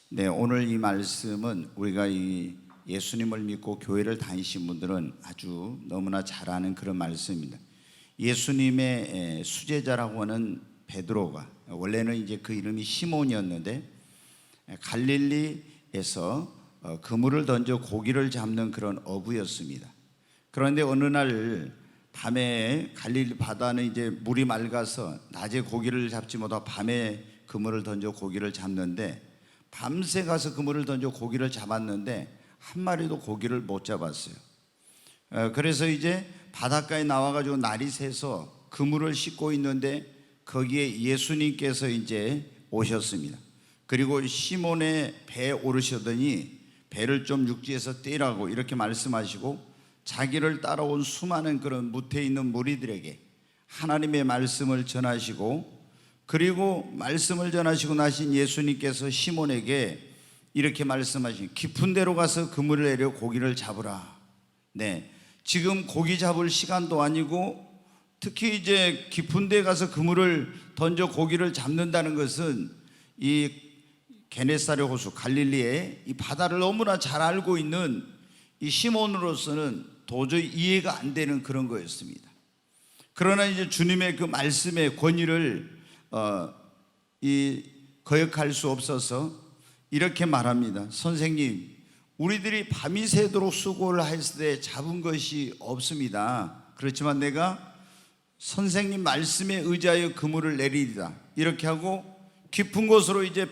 네, 오늘 이 말씀은 우리가 이 예수님을 믿고 교회를 다니신 분들은 아주 너무나 잘 아는 그런 말씀입니다. 예수님의 수제자라고 하는 베드로가, 원래는 이제 그 이름이 시몬이었는데 갈릴리에서 그물을 던져 고기를 잡는 그런 어부였습니다. 그런데 어느 날 밤에 갈릴리 바다는 이제 물이 맑아서 낮에 고기를 잡지 못하고 밤에 그물을 던져 고기를 잡는데, 밤새 가서 그물을 던져 고기를 잡았는데 한 마리도 고기를 못 잡았어요. 그래서 이제 바닷가에 나와가지고 날이 새서 그물을 싣고 있는데 거기에 예수님께서 이제 오셨습니다. 그리고 시몬의 배에 오르시더니 배를 좀 육지에서 떼라고 이렇게 말씀하시고, 자기를 따라온 수많은 그런 무태에 있는 무리들에게 하나님의 말씀을 전하시고, 그리고 말씀을 전하시고 나신 예수님께서 시몬에게 이렇게 말씀하신, 깊은 데로 가서 그물을 내려 고기를 잡으라. 네, 지금 고기 잡을 시간도 아니고, 특히 이제 깊은 데 가서 그물을 던져 고기를 잡는다는 것은 이 게네사렛 호수 갈릴리의 이 바다를 너무나 잘 알고 있는 이 시몬으로서는 도저히 이해가 안 되는 그런 거였습니다. 그러나 이제 주님의 그 말씀의 권위를 거역할 수 없어서 이렇게 말합니다. 선생님, 우리들이 밤이 새도록 수고를 했을 때 잡은 것이 없습니다. 그렇지만 내가 선생님 말씀에 의지하여 그물을 내리리다. 이렇게 하고 깊은 곳으로 이제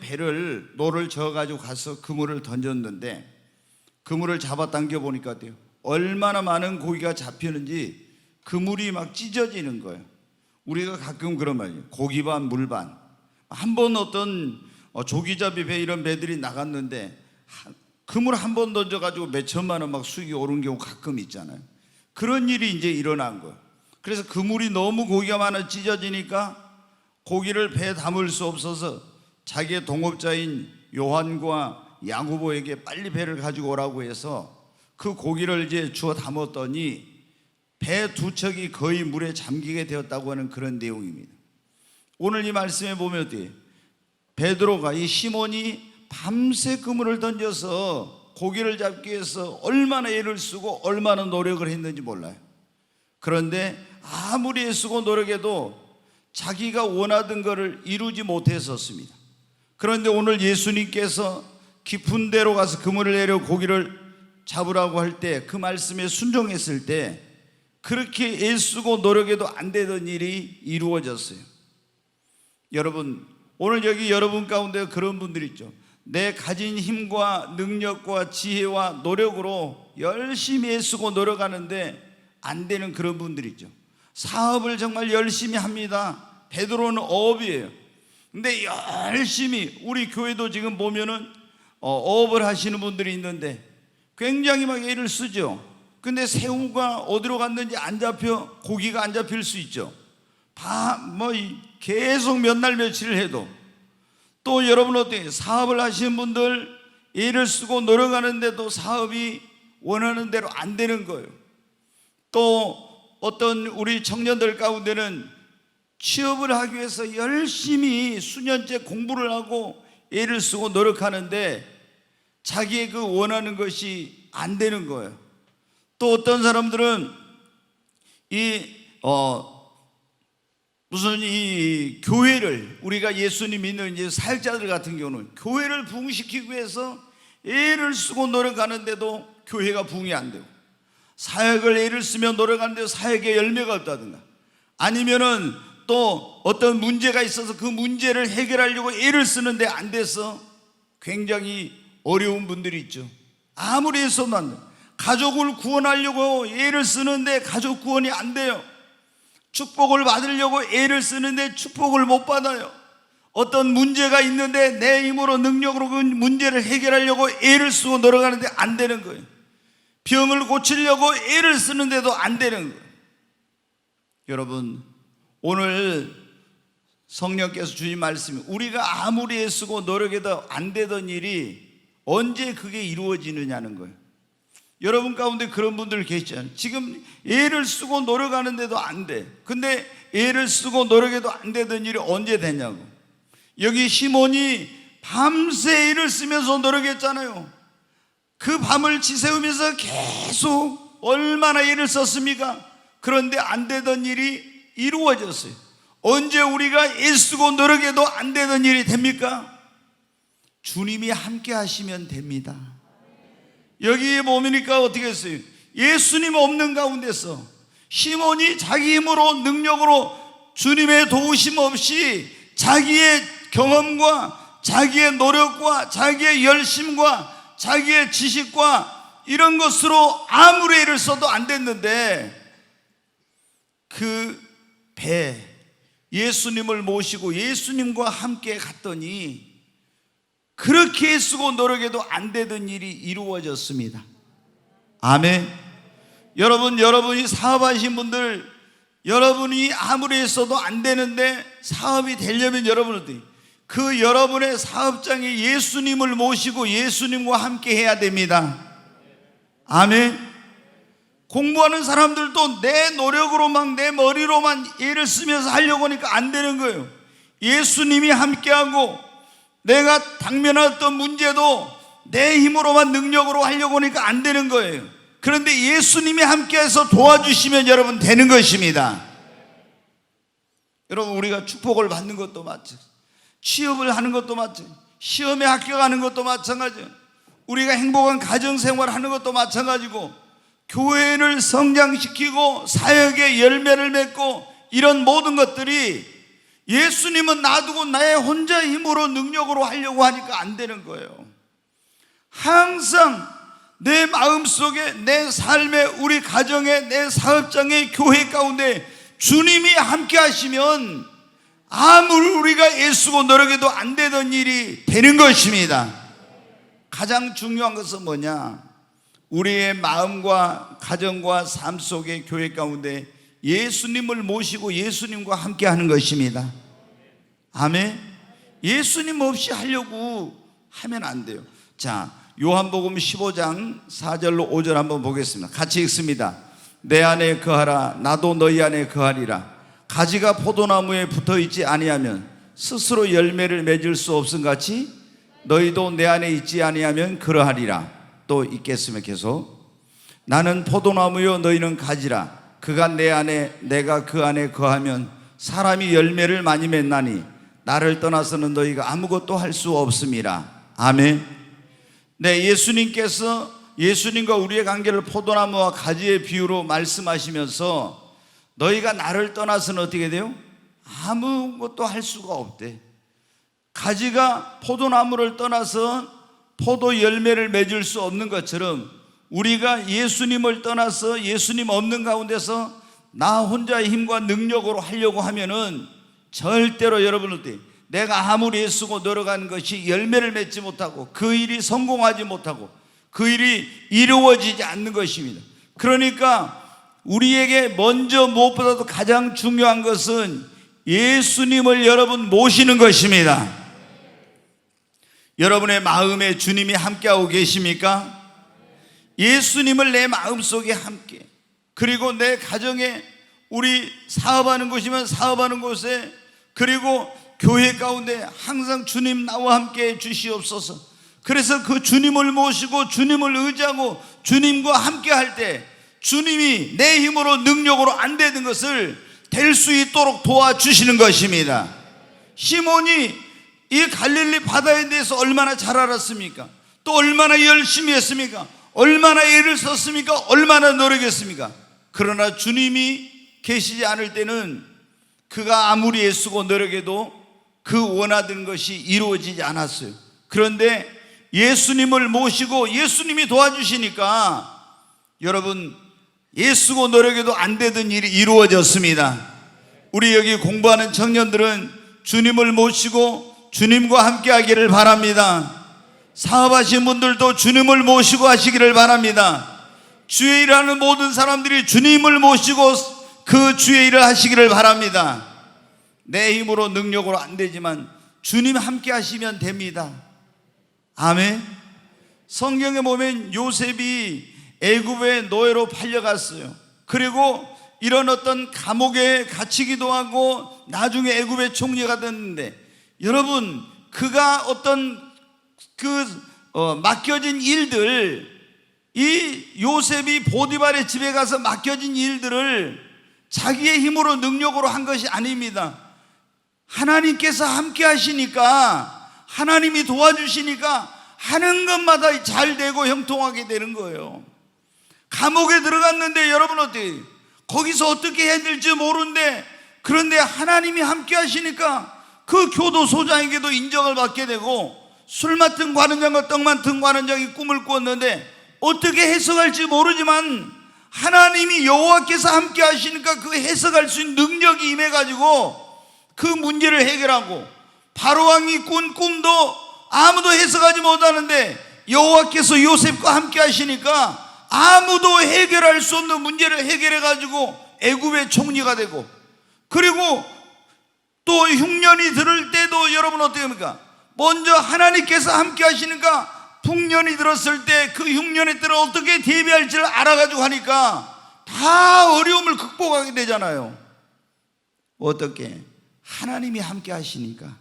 노를 저어가지고 가서 그물을 던졌는데, 그물을 잡아 당겨 보니까 어때요? 얼마나 많은 고기가 잡히는지 그물이 막 찢어지는 거예요. 우리가 가끔 그런 말이에요. 고기 반 물 반. 한 번 어떤 조기잡이 배 이런 배들이 나갔는데 그물 한 번 던져가지고 몇 천만 원 막 수익이 오른 경우 가끔 있잖아요. 그런 일이 이제 일어난 거예요. 그래서 그물이 너무 고기가 많아 찢어지니까 고기를 배에 담을 수 없어서 자기의 동업자인 요한과 야고보에게 빨리 배를 가지고 오라고 해서 그 고기를 이제 주워 담았더니 배 두 척이 거의 물에 잠기게 되었다고 하는 그런 내용입니다. 오늘 이 말씀에 보면 어때요? 베드로가, 이 시몬이 밤새 그물을 던져서 고기를 잡기 위해서 얼마나 애를 쓰고 얼마나 노력을 했는지 몰라요. 그런데 아무리 애쓰고 노력해도 자기가 원하던 것을 이루지 못했었습니다. 그런데 오늘 예수님께서 깊은 데로 가서 그물을 내려 고기를 잡으라고 할 때, 그 말씀에 순종했을 때 그렇게 애쓰고 노력해도 안 되던 일이 이루어졌어요. 여러분, 오늘 여기 여러분 가운데 그런 분들이 있죠. 내 가진 힘과 능력과 지혜와 노력으로 열심히 애쓰고 노력하는데 안 되는 그런 분들이 있죠. 사업을 정말 열심히 합니다. 베드로는 어업이에요. 근데 열심히, 우리 교회도 지금 보면은 어업을 하시는 분들이 있는데 굉장히 막 애를 쓰죠. 근데 새우가 어디로 갔는지 안 잡혀, 고기가 안 잡힐 수 있죠. 계속 몇 날 며칠을 해도. 또 여러분 어때요? 사업을 하시는 분들 애를 쓰고 노력하는데도 사업이 원하는 대로 안 되는 거예요. 또 어떤 우리 청년들 가운데는 취업을 하기 위해서 열심히 수년째 공부를 하고 애를 쓰고 노력하는데 자기의 그 원하는 것이 안 되는 거예요. 또 어떤 사람들은 무슨 이 교회를, 우리가 예수님 믿는 이제 사역자들 같은 경우는 교회를 부흥시키기 위해서 애를 쓰고 노력하는데도 교회가 부흥이 안 되고, 사역을 애를 쓰며 노력하는데 사역에 열매가 없다든가, 아니면은 또 어떤 문제가 있어서 그 문제를 해결하려고 애를 쓰는데 안 돼서 굉장히 어려운 분들이 있죠. 아무리 해서도 안 돼요. 가족을 구원하려고 애를 쓰는데 가족 구원이 안 돼요. 축복을 받으려고 애를 쓰는데 축복을 못 받아요. 어떤 문제가 있는데 내 힘으로 능력으로 그 문제를 해결하려고 애를 쓰고 노력하는데 안 되는 거예요. 병을 고치려고 애를 쓰는데도 안 되는 거예요. 여러분, 오늘 성령께서 주신 말씀이 우리가 아무리 애쓰고 노력해도 안 되던 일이 언제 그게 이루어지느냐는 거예요. 여러분 가운데 그런 분들 계시잖아요. 지금 애를 쓰고 노력하는데도 안 돼. 근데 애를 쓰고 노력해도 안 되던 일이 언제 되냐고. 여기 시몬이 밤새 애를 쓰면서 노력했잖아요. 그 밤을 지새우면서 계속 얼마나 애를 썼습니까? 그런데 안 되던 일이 이루어졌어요. 언제 우리가 애쓰고 노력해도 안 되던 일이 됩니까? 주님이 함께 하시면 됩니다. 여기에 보니까 어떻게 했어요? 예수님 없는 가운데서 시몬이 자기 힘으로 능력으로 주님의 도우심 없이 자기의 경험과 자기의 노력과 자기의 열심과 자기의 지식과 이런 것으로 아무리 애를 써도 안 됐는데 그 배 예수님을 모시고 예수님과 함께 갔더니 그렇게 애쓰고 노력해도 안 되던 일이 이루어졌습니다. 아멘. 여러분이 사업하신 분들, 여러분이 아무리 했어도 안 되는데 사업이 되려면 여러분은 그 여러분의 사업장에 예수님을 모시고 예수님과 함께 해야 됩니다. 아멘. 공부하는 사람들도 내 노력으로만 내 머리로만 애를 쓰면서 하려고 하니까 안 되는 거예요. 예수님이 함께하고 내가 당면했던 문제도 내 힘으로만 능력으로 하려고 하니까 안 되는 거예요. 그런데 예수님이 함께해서 도와주시면 여러분 되는 것입니다. 여러분 우리가 축복을 받는 것도 마찬가지, 취업을 하는 것도 마찬가지, 시험에 합격하는 것도 마찬가지예요. 우리가 행복한 가정생활 하는 것도 마찬가지고 교회를 성장시키고 사역의 열매를 맺고 이런 모든 것들이 예수님은 놔두고 나의 혼자 힘으로 능력으로 하려고 하니까 안 되는 거예요. 항상 내 마음속에 내 삶에 우리 가정에 내 사업장에 교회 가운데 주님이 함께 하시면 아무리 우리가 애쓰고 노력해도 안 되던 일이 되는 것입니다. 가장 중요한 것은 뭐냐? 우리의 마음과 가정과 삶 속에 교회 가운데 예수님을 모시고 예수님과 함께 하는 것입니다. 아멘. 예수님 없이 하려고 하면 안 돼요. 자, 요한복음 15장 4절로 5절 한번 보겠습니다. 같이 읽습니다. 내 안에 거하라 나도 너희 안에 거하리라. 가지가 포도나무에 붙어있지 아니하면 스스로 열매를 맺을 수 없음같이 너희도 내 안에 있지 아니하면 그러하리라. 또 읽겠습니다. 계속. 나는 포도나무요 너희는 가지라. 그가 내 안에 내가 그 안에 거하면 사람이 열매를 많이 맺나니 나를 떠나서는 너희가 아무것도 할 수 없음이라. 아멘. 네, 예수님께서 예수님과 우리의 관계를 포도나무와 가지의 비유로 말씀하시면서 너희가 나를 떠나서는 어떻게 돼요? 아무것도 할 수가 없대. 가지가 포도나무를 떠나서 포도 열매를 맺을 수 없는 것처럼 우리가 예수님을 떠나서 예수님 없는 가운데서 나 혼자의 힘과 능력으로 하려고 하면은 절대로 여러분들 내가 아무리 애쓰고 노력하는 것이 열매를 맺지 못하고 그 일이 성공하지 못하고 그 일이 이루어지지 않는 것입니다. 그러니까 우리에게 먼저 무엇보다도 가장 중요한 것은 예수님을 여러분 모시는 것입니다. 여러분의 마음에 주님이 함께하고 계십니까? 예수님을 내 마음속에 함께, 그리고 내 가정에 우리 사업하는 곳이면 사업하는 곳에, 그리고 교회 가운데 항상 주님 나와 함께 주시옵소서. 그래서 그 주님을 모시고 주님을 의지하고 주님과 함께 할 때 주님이 내 힘으로 능력으로 안 되는 것을 될 수 있도록 도와주시는 것입니다. 시몬이 이 갈릴리 바다에 대해서 얼마나 잘 알았습니까? 또 얼마나 열심히 했습니까? 얼마나 애를 썼습니까? 얼마나 노력했습니까? 그러나 주님이 계시지 않을 때는 그가 아무리 애쓰고 노력해도 그 원하던 것이 이루어지지 않았어요. 그런데 예수님을 모시고 예수님이 도와주시니까 여러분 애쓰고 노력해도 안 되던 일이 이루어졌습니다. 우리 여기 공부하는 청년들은 주님을 모시고 주님과 함께 하기를 바랍니다. 사업하신 분들도 주님을 모시고 하시기를 바랍니다. 주의 일하는 모든 사람들이 주님을 모시고 그 주의 일을 하시기를 바랍니다. 내 힘으로 능력으로 안 되지만 주님 함께 하시면 됩니다. 아멘. 성경에 보면 요셉이 애굽의 노예로 팔려갔어요. 그리고 이런 어떤 감옥에 갇히기도 하고 나중에 애굽의 총리가 됐는데, 여러분 그가 어떤 맡겨진 일들, 이 요셉이 보디발의 집에 가서 맡겨진 일들을 자기의 힘으로 능력으로 한 것이 아닙니다. 하나님께서 함께 하시니까, 하나님이 도와주시니까 하는 것마다 잘 되고 형통하게 되는 거예요. 감옥에 들어갔는데 여러분 어때요? 거기서 어떻게 해야 될지 모르는데, 그런데 하나님이 함께 하시니까 그 교도소장에게도 인정을 받게 되고, 술 맡은 관원장과 떡 맡은 관원장이 꿈을 꾸었는데 어떻게 해석할지 모르지만 하나님이 여호와께서 함께 하시니까 그 해석할 수 있는 능력이 임해가지고 그 문제를 해결하고, 바로왕이 꾼 꿈도 아무도 해석하지 못하는데 여호와께서 요셉과 함께 하시니까 아무도 해결할 수 없는 문제를 해결해가지고 애굽의 총리가 되고, 그리고 또 흉년이 들을 때도 여러분 어떻게 합니까? 먼저 하나님께서 함께 하시니까 풍년이 들었을 때 그 흉년의 때를 어떻게 대비할지를 알아가지고 하니까 다 어려움을 극복하게 되잖아요. 어떻게? 하나님이 함께 하시니까.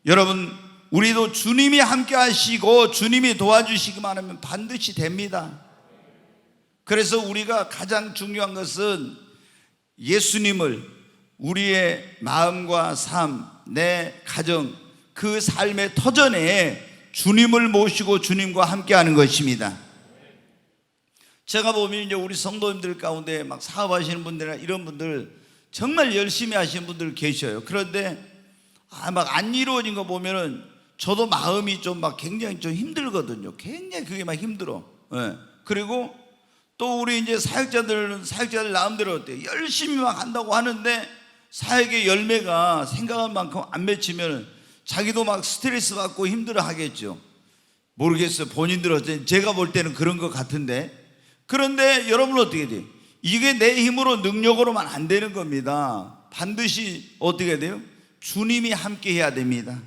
여러분 우리도 주님이 함께 하시고 주님이 도와주시기만 하면 반드시 됩니다. 그래서 우리가 가장 중요한 것은 예수님을 우리의 마음과 삶, 내 가정, 그 삶의 터전에 주님을 모시고 주님과 함께하는 것입니다. 제가 보면 이제 우리 성도님들 가운데 막 사업하시는 분들이나 이런 분들 정말 열심히 하시는 분들 계셔요. 그런데 막 안 이루어진 거 보면은 저도 마음이 좀 막 굉장히 좀 힘들거든요. 굉장히 그게 막 힘들어. 네. 그리고 또 우리 이제 사역자들 마음대로 어때요? 열심히 막 한다고 하는데 사역의 열매가 생각한 만큼 안 맺히면 자기도 막 스트레스 받고 힘들어 하겠죠. 모르겠어요. 본인들은 제가 볼 때는 그런 것 같은데, 그런데 여러분 어떻게 돼요? 이게 내 힘으로 능력으로만 안 되는 겁니다. 반드시 어떻게 돼요? 주님이 함께 해야 됩니다.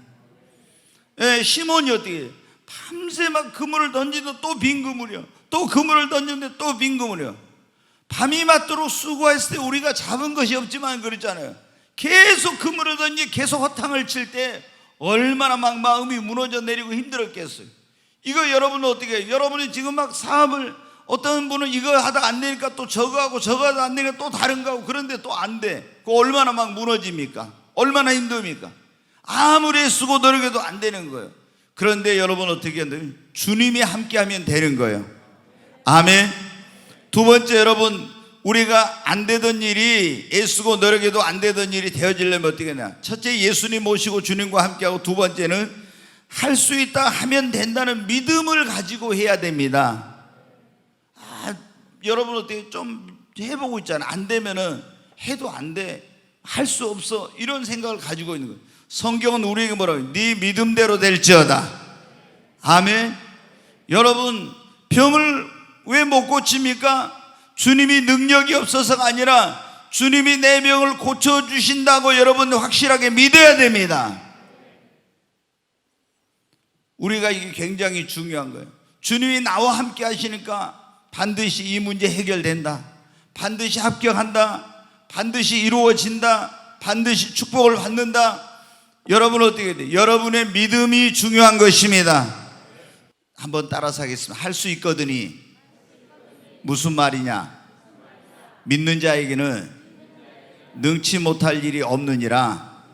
예, 시몬이 어떻게 해요? 밤새 막 그물을 던지는데 또 빈 그물이요, 또 그물을 던지는데 또 빈 그물이요. 밤이 맞도록 수고했을 때 우리가 잡은 것이 없지만 그랬잖아요. 계속 그물을 던지 계속 허탕을 칠 때 얼마나 막 마음이 무너져 내리고 힘들었겠어요. 이거 여러분은 어떻게 해요? 여러분이 지금 막 사업을, 어떤 분은 이거 하다가 안 되니까 또 저거 하고, 저거 하다가 안 되니까 또 다른 거 하고, 그런데 또 안 돼. 그거 얼마나 막 무너집니까? 얼마나 힘듭니까? 아무리 쓰고 노력해도 안 되는 거예요. 그런데 여러분 어떻게 해야 돼요? 주님이 함께 하면 되는 거예요. 아멘. 두 번째, 여러분 우리가 안 되던 일이, 애쓰고 노력해도 안 되던 일이 되어지려면 어떻게 하냐? 첫째, 예수님 모시고 주님과 함께하고, 두 번째는 할 수 있다 하면 된다는 믿음을 가지고 해야 됩니다. 여러분 어떻게 좀 해보고 있잖아요. 안 되면은 해도 안 돼, 할 수 없어, 이런 생각을 가지고 있는 거예요. 성경은 우리에게 뭐라고 해요? 네 믿음대로 될지어다. 아멘. 여러분 병을 왜 못 고칩니까? 주님이 능력이 없어서가 아니라 주님이 내 병을 고쳐주신다고 여러분 확실하게 믿어야 됩니다. 우리가 이게 굉장히 중요한 거예요. 주님이 나와 함께 하시니까 반드시 이 문제 해결된다, 반드시 합격한다, 반드시 이루어진다, 반드시 축복을 받는다. 여러분 어떻게 돼요? 여러분의 믿음이 중요한 것입니다. 한번 따라서 하겠습니다. 할 수 있거든이. 무슨 말이냐? 믿는 자에게는 능치 못할 일이 없느니라.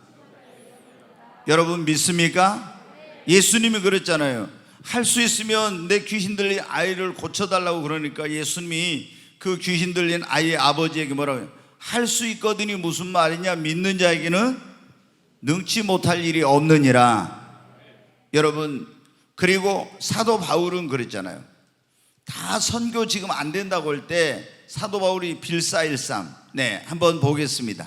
여러분 믿습니까? 예수님이 그랬잖아요. 할 수 있으면 내 귀신 들린 아이를 고쳐달라고. 그러니까 예수님이 그 귀신 들린 아이의 아버지에게 뭐라고 해요? 할 수 있거든이 무슨 말이냐? 믿는 자에게는 능치 못할 일이 없느니라. 여러분, 그리고 사도 바울은 그랬잖아요. 다 선교 지금 안 된다고 할 때 사도 바울이 빌사일삼, 한번 보겠습니다.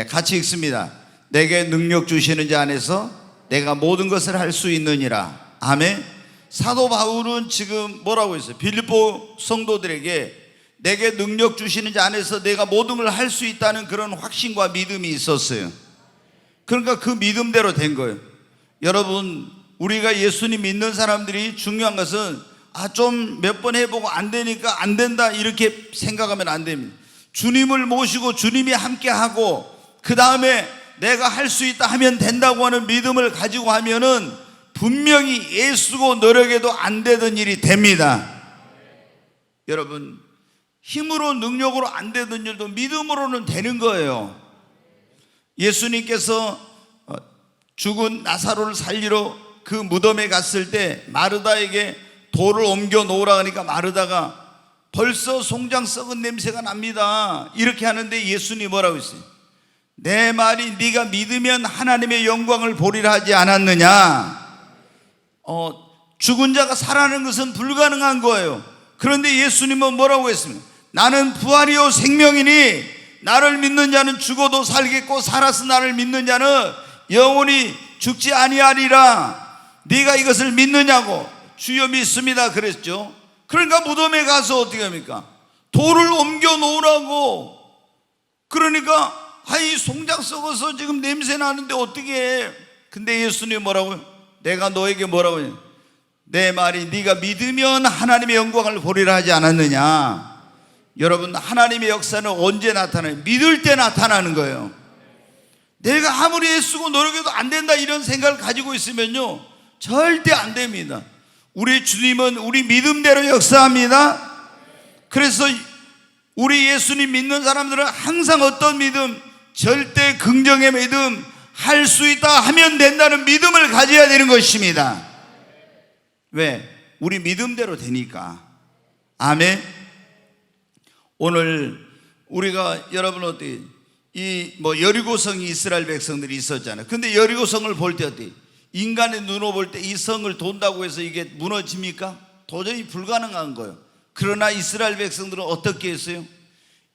같이 읽습니다. 내게 능력 주시는 자 안에서 내가 모든 것을 할 수 있느니라. 아멘. 사도 바울은 지금 뭐라고 했어요? 빌립보 성도들에게 내게 능력 주시는 자 안에서 내가 모든 걸 할 수 있다는 그런 확신과 믿음이 있었어요. 그러니까 그 믿음대로 된 거예요. 여러분, 우리가 예수님 믿는 사람들이 중요한 것은 좀 몇 번 해보고 안 되니까 안 된다 이렇게 생각하면 안 됩니다. 주님을 모시고 주님이 함께하고 그 다음에 내가 할 수 있다 하면 된다고 하는 믿음을 가지고 하면은 분명히 애쓰고 노력해도 안 되던 일이 됩니다. 여러분, 힘으로 능력으로 안 되던 일도 믿음으로는 되는 거예요. 예수님께서 죽은 나사로를 살리러 그 무덤에 갔을 때 마르다에게 돌을 옮겨 놓으라 하니까 마르다가 벌써 송장 썩은 냄새가 납니다 이렇게 하는데 예수님이 뭐라고 했어요? 내 말이 네가 믿으면 하나님의 영광을 보리라 하지 않았느냐. 죽은 자가 살아나는 것은 불가능한 거예요. 그런데 예수님은 뭐라고 했습니까? 나는 부활이요 생명이니 나를 믿는 자는 죽어도 살겠고 살아서 나를 믿는 자는 영원히 죽지 아니하리라. 네가 이것을 믿느냐고. 주여 믿습니다 그랬죠. 그러니까 무덤에 가서 어떻게 합니까? 돌을 옮겨 놓으라고. 그러니까 이 송장 썩어서 지금 냄새 나는데 어떻게 해? 근데 예수님이 뭐라고요? 내가 너에게 뭐라고 해요? 내 말이 네가 믿으면 하나님의 영광을 보리라 하지 않았느냐. 여러분, 하나님의 역사는 언제 나타나요? 믿을 때 나타나는 거예요. 내가 아무리 애쓰고 노력해도 안 된다 이런 생각을 가지고 있으면요 절대 안 됩니다. 우리 주님은 우리 믿음대로 역사합니다. 그래서 우리 예수님 믿는 사람들은 항상 어떤 믿음? 절대 긍정의 믿음, 할 수 있다 하면 된다는 믿음을 가져야 되는 것입니다. 왜? 우리 믿음대로 되니까. 아멘. 오늘 우리가 여러분 어떻게 여리고성이 이스라엘 백성들이 있었잖아요. 근데 여리고성을 볼 때 어떻게? 인간의 눈으로 볼 때 이 성을 돈다고 해서 이게 무너집니까? 도저히 불가능한 거예요. 그러나 이스라엘 백성들은 어떻게 했어요?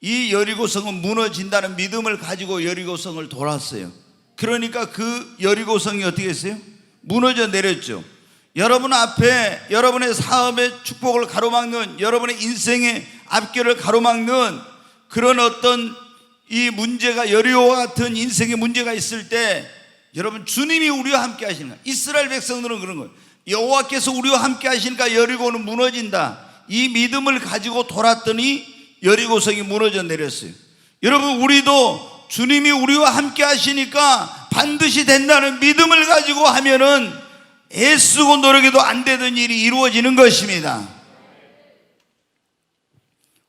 이 여리고성은 무너진다는 믿음을 가지고 여리고성을 돌았어요. 그러니까 그 여리고성이 어떻게 했어요? 무너져 내렸죠. 여러분 앞에 여러분의 사업의 축복을 가로막는, 여러분의 인생의 앞길을 가로막는 그런 어떤 이 문제가, 여리고와 같은 인생의 문제가 있을 때 여러분, 주님이 우리와 함께 하시는 거예요. 이스라엘 백성들은 그런 거예요. 여호와께서 우리와 함께 하시니까 여리고는 무너진다. 이 믿음을 가지고 돌았더니 여리고성이 무너져 내렸어요. 여러분, 우리도 주님이 우리와 함께 하시니까 반드시 된다는 믿음을 가지고 하면은 애쓰고 노력해도 안 되던 일이 이루어지는 것입니다.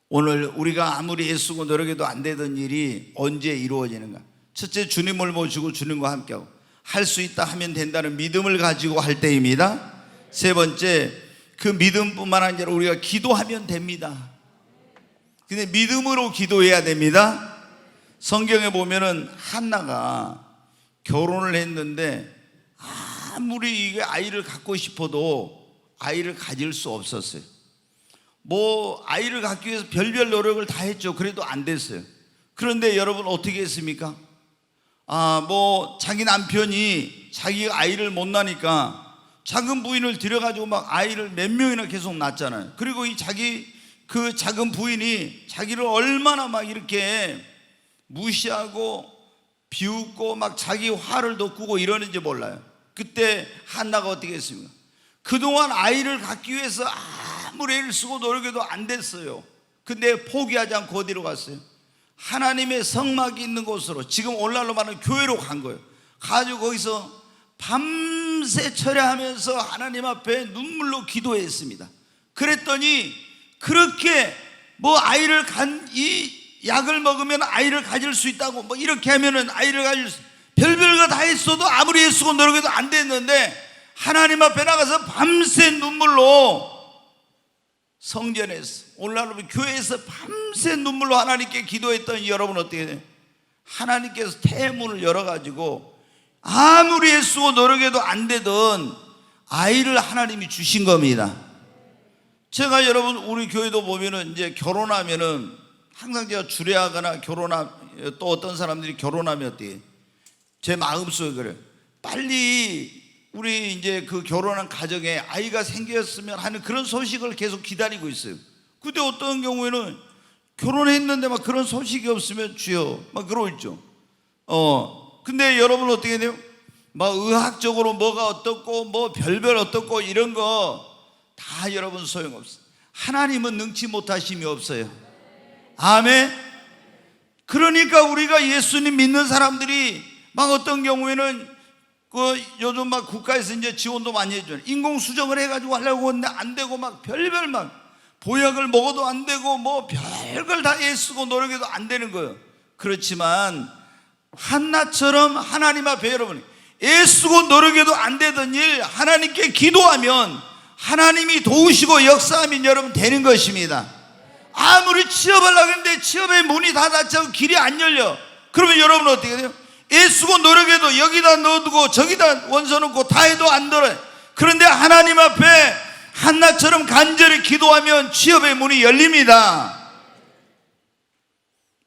오늘 우리가 아무리 애쓰고 노력해도 안 되던 일이 언제 이루어지는가? 첫째, 주님을 모시고 주님과 함께하고 할 수 있다 하면 된다는 믿음을 가지고 할 때입니다. 세 번째, 그 믿음뿐만 아니라 우리가 기도하면 됩니다. 근데 믿음으로 기도해야 됩니다. 성경에 보면은 한나가 결혼을 했는데 아무리 이게 아이를 갖고 싶어도 아이를 가질 수 없었어요. 아이를 갖기 위해서 별별 노력을 다 했죠. 그래도 안 됐어요. 그런데 여러분 어떻게 했습니까? 자기 남편이 자기가 아이를 못 낳으니까 작은 부인을 들여가지고 막 아이를 몇 명이나 계속 낳잖아요. 그리고 그 작은 부인이 자기를 얼마나 막 이렇게 무시하고 비웃고 막 자기 화를 돋구고 이러는지 몰라요. 그때 한나가 어떻게 했습니까? 그동안 아이를 갖기 위해서 아무리 애를 쓰고 노력해도 안 됐어요. 근데 포기하지 않고 어디로 갔어요? 하나님의 성막이 있는 곳으로, 지금 오늘날로 말하는 교회로 간 거예요. 가지고 거기서 밤새 철야하면서 하나님 앞에 눈물로 기도했습니다. 그랬더니 그렇게 아이를 이 약을 먹으면 아이를 가질 수 있다고 이렇게 하면은 아이를 가질 수, 별별 거 다 했어도 아무리 애쓰고 노력해도 안 됐는데 하나님 앞에 나가서 밤새 눈물로 성전에서, 오늘날로 교회에서 밤새 눈물로 하나님께 기도했던 여러분 어떻게 돼요? 하나님께서 태문을 열어가지고 아무리 애쓰고 노력해도 안 되던 아이를 하나님이 주신 겁니다. 제가 여러분 우리 교회도 보면은 이제 결혼하면은 항상 제가 주례하거나 또 어떤 사람들이 결혼하면 어때요? 제 마음속에 그래요. 빨리 우리 이제 그 결혼한 가정에 아이가 생겼으면 하는 그런 소식을 계속 기다리고 있어요. 근데 어떤 경우에는 결혼했는데 막 그런 소식이 없으면 주여 막 그러고 있죠. 근데 여러분 어떻게 돼요? 막 의학적으로 뭐가 어떻고 뭐 별별 어떻고 이런 거 다 여러분 소용없어요. 하나님은 능치 못하심이 없어요. 아멘. 그러니까 우리가 예수님 믿는 사람들이 막 어떤 경우에는 요즘 막 국가에서 이제 지원도 많이 해줘요. 인공수정을 해가지고 하려고 했는데 안 되고 막 별별 막 보약을 먹어도 안 되고 뭐 별걸 다 애쓰고 노력해도 안 되는 거예요. 그렇지만 한나처럼 하나님 앞에 여러분 애쓰고 노력해도 안 되던 일 하나님께 기도하면 하나님이 도우시고 역사하면 여러분 되는 것입니다. 아무리 취업하려고 했는데 취업의 문이 다 닫혀서 길이 안 열려. 그러면 여러분 어떻게 돼요? 애쓰고 노력해도 여기다 넣어두고 저기다 원서 넣고 다 해도 안 들어요. 그런데 하나님 앞에 한나처럼 간절히 기도하면 취업의 문이 열립니다.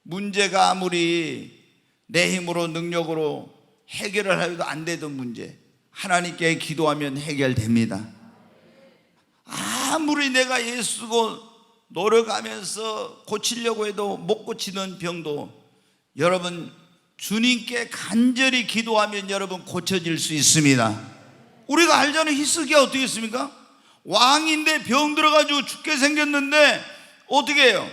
문제가 아무리 내 힘으로 능력으로 해결을 하려도 안 되던 문제 하나님께 기도하면 해결됩니다. 아무리 내가 애쓰고 노력하면서 고치려고 해도 못 고치는 병도 여러분 주님께 간절히 기도하면 여러분 고쳐질 수 있습니다. 우리가 알잖아요. 히스기야 어떻게 했습니까? 왕인데 병 들어가지고 죽게 생겼는데 어떻게 해요?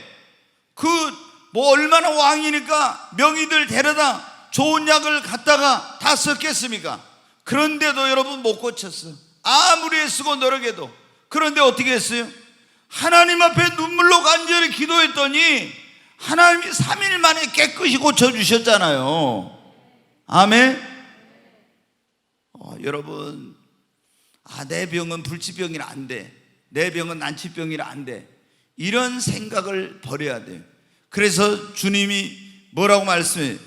뭐 얼마나 왕이니까 명의들 데려다 좋은 약을 갖다가 다 썼겠습니까? 그런데도 여러분 못 고쳤어. 아무리 애쓰고 노력해도. 그런데 어떻게 했어요? 하나님 앞에 눈물로 간절히 기도했더니 하나님이 3일 만에 깨끗이 고쳐주셨잖아요. 아멘. 여러분 내 병은 불치병이라 안 돼, 내 병은 난치병이라 안 돼, 이런 생각을 버려야 돼요. 그래서 주님이 뭐라고 말씀해요?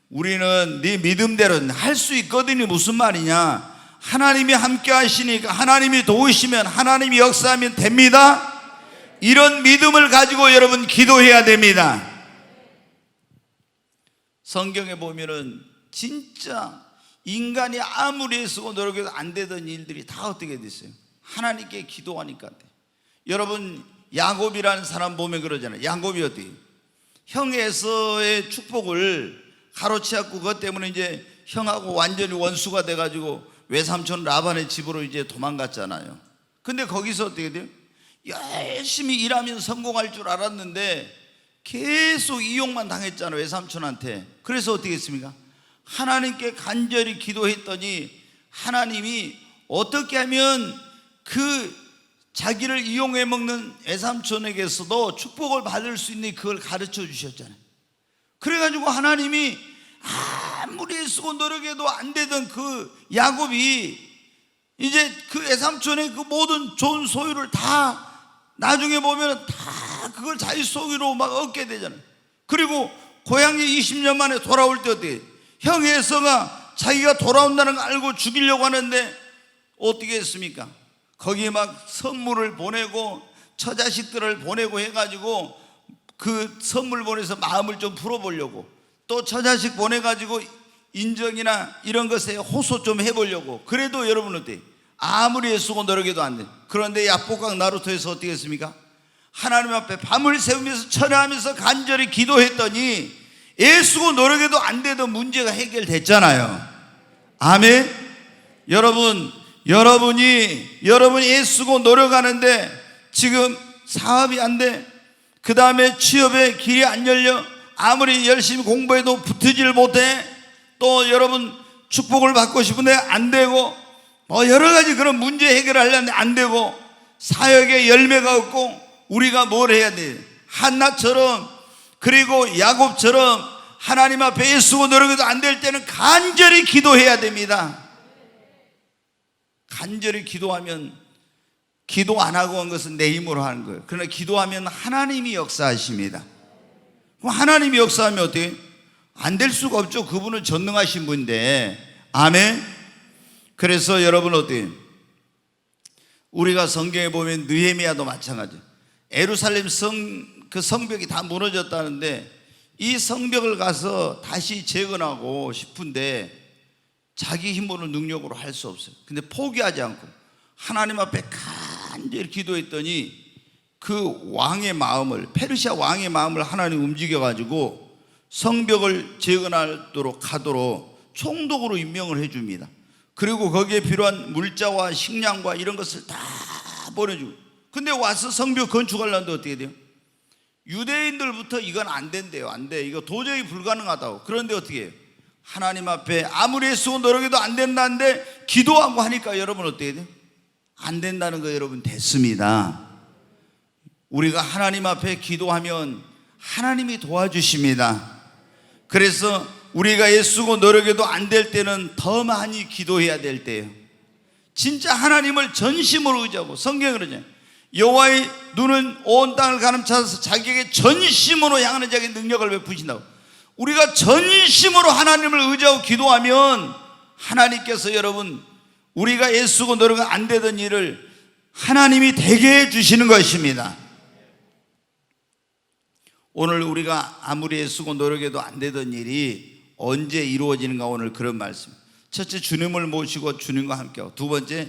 우리는 네 믿음대로는 할 수 있거든요. 무슨 말이냐? 하나님이 함께 하시니까 하나님이 도우시면 하나님이 역사하면 됩니다. 이런 믿음을 가지고 여러분 기도해야 됩니다. 성경에 보면은 진짜 인간이 아무리 애쓰고 노력해도 안 되던 일들이 다 어떻게 됐어요? 하나님께 기도하니까 돼. 여러분 야곱이라는 사람 보면 그러잖아요. 야곱이 어떻게 형 에서의 축복을 가로채었고 그것 때문에 이제 형하고 완전히 원수가 돼가지고 외삼촌 라반의 집으로 이제 도망갔잖아요. 근데 거기서 어떻게 돼요? 열심히 일하면 성공할 줄 알았는데 계속 이용만 당했잖아요, 외삼촌한테. 그래서 어떻게 했습니까? 하나님께 간절히 기도했더니 하나님이 어떻게 하면 자기를 이용해 먹는 외삼촌에게서도 축복을 받을 수 있는 그걸 가르쳐 주셨잖아요. 그래가지고 하나님이 아무리 애쓰고 노력해도 안 되던 야곱이 이제 외삼촌의 모든 좋은 소유를 다 나중에 보면 다 그걸 자기 소유로 막 얻게 되잖아요. 그리고 고향에 20년 만에 돌아올 때 어떻게 형 에서가 자기가 돌아온다는 걸 알고 죽이려고 하는데 어떻게 했습니까? 거기에 막 선물을 보내고 처자식들을 보내고 해가지고 그 선물 보내서 마음을 좀 풀어보려고, 또 처자식 보내가지고 인정이나 이런 것에 호소 좀 해보려고. 그래도 여러분 어때요? 아무리 애쓰고 노력해도 안 돼. 그런데 야복강 나루토에서 어떻게 했습니까? 하나님 앞에 밤을 새우면서 철회하면서 간절히 기도했더니 애쓰고 노력해도 안 되던 문제가 해결됐잖아요. 아멘. 여러분이 애쓰고 노력하는데 지금 사업이 안 돼, 그 다음에 취업의 길이 안 열려, 아무리 열심히 공부해도 붙지를 못해, 또 여러분 축복을 받고 싶은데 안 되고, 여러 가지 그런 문제 해결하려는데 안 되고, 사역에 열매가 없고, 우리가 뭘 해야 돼? 한나처럼 그리고 야곱처럼 하나님 앞에 애쓰고 노력해도 안 될 때는 간절히 기도해야 됩니다. 간절히 기도하면, 기도 안 하고 한 것은 내 힘으로 하는 거예요. 그러나 기도하면 하나님이 역사하십니다. 그럼 하나님이 역사하면 어떻게? 안 될 수가 없죠. 그분은 전능하신 분인데. 아멘. 그래서 여러분 어때요? 우리가 성경에 보면 느헤미야도 마찬가지예요. 예루살렘 성벽이 다 무너졌다는데 이 성벽을 가서 다시 재건하고 싶은데 자기 힘으로 능력으로 할 수 없어요. 근데 포기하지 않고 하나님 앞에 간절히 기도했더니 그 왕의 마음을, 페르시아 왕의 마음을 하나님 움직여가지고 성벽을 재건하도록 하도록 총독으로 임명을 해줍니다. 그리고 거기에 필요한 물자와 식량과 이런 것을 다 보내주고, 근데 와서 성벽 건축하려는데 어떻게 돼요? 유대인들부터 이건 안 된대요. 안 돼, 이거 도저히 불가능하다고. 그런데 어떻게 해요? 하나님 앞에 아무리 애쓰고 노력해도 안 된다는데 기도하고 하니까 여러분 어떻게 돼요? 안 된다는 거 여러분 됐습니다. 우리가 하나님 앞에 기도하면 하나님이 도와주십니다. 그래서 우리가 애쓰고 노력해도 안 될 때는 더 많이 기도해야 될 때예요. 진짜 하나님을 전심으로 의지하고, 성경에 그러잖아요. 여호와의 눈은 온 땅을 가늠차서 자기에게 전심으로 향하는 자에게 능력을 베푸신다고. 우리가 전심으로 하나님을 의지하고 기도하면 하나님께서 여러분 우리가 애쓰고 노력은 안 되던 일을 하나님이 되게 해주시는 것입니다. 오늘 우리가 아무리 애쓰고 노력해도 안 되던 일이 언제 이루어지는가, 오늘 그런 말씀. 첫째, 주님을 모시고 주님과 함께하고, 두 번째,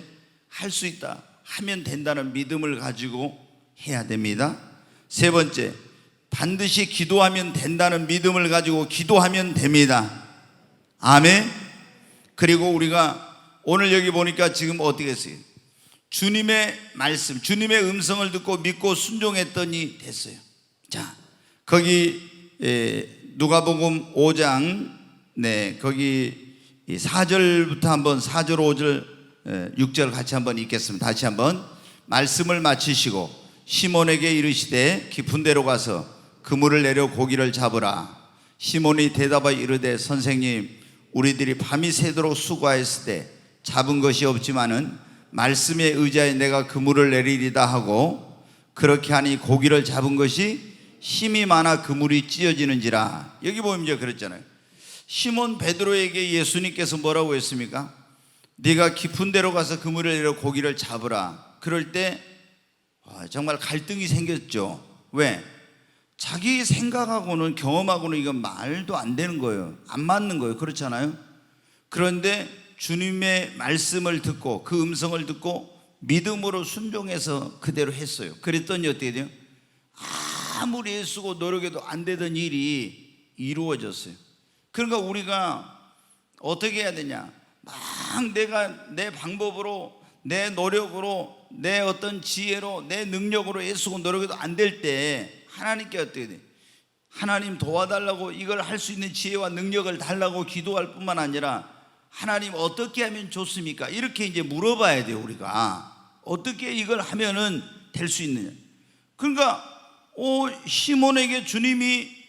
할 수 있다, 하면 된다는 믿음을 가지고 해야 됩니다. 세 번째, 반드시 기도하면 된다는 믿음을 가지고 기도하면 됩니다. 아멘. 그리고 우리가 오늘 여기 보니까 지금 어떻게 했어요? 주님의 말씀, 주님의 음성을 듣고 믿고 순종했더니 됐어요. 자, 거기 누가복음 5장 거기 4절부터 한번 4절 5절 6절 같이 한번 읽겠습니다. 다시 한번. 말씀을 마치시고 시몬에게 이르시되 깊은 데로 가서 그물을 내려 고기를 잡으라. 시몬이 대답하여 이르되 선생님, 우리들이 밤이 새도록 수고하였을 때 잡은 것이 없지만은 말씀에 의지하여 내가 그물을 내리리다 하고, 그렇게 하니 고기를 잡은 것이 힘이 많아 그물이 찢어지는지라. 여기 보면 이제 그랬잖아요. 시몬 베드로에게 예수님께서 뭐라고 했습니까? 네가 깊은 데로 가서 그물을 내려 고기를 잡으라. 그럴 때 정말 갈등이 생겼죠. 왜? 자기 생각하고는 경험하고는 이건 말도 안 되는 거예요. 안 맞는 거예요. 그렇잖아요. 그런데 주님의 말씀을 듣고 그 음성을 듣고 믿음으로 순종해서 그대로 했어요. 그랬더니 어떻게 돼요? 아무리 애쓰고 노력해도 안 되던 일이 이루어졌어요. 그러니까 우리가 어떻게 해야 되냐? 막 내가 내 방법으로, 내 노력으로, 내 어떤 지혜로, 내 능력으로 애쓰고 노력해도 안 될 때 하나님께 어떻게 돼? 하나님 도와달라고, 이걸 할 수 있는 지혜와 능력을 달라고 기도할 뿐만 아니라 하나님 어떻게 하면 좋습니까? 이렇게 이제 물어봐야 돼요. 우리가 어떻게 이걸 하면은 될 수 있느냐. 그러니까 시몬에게 주님이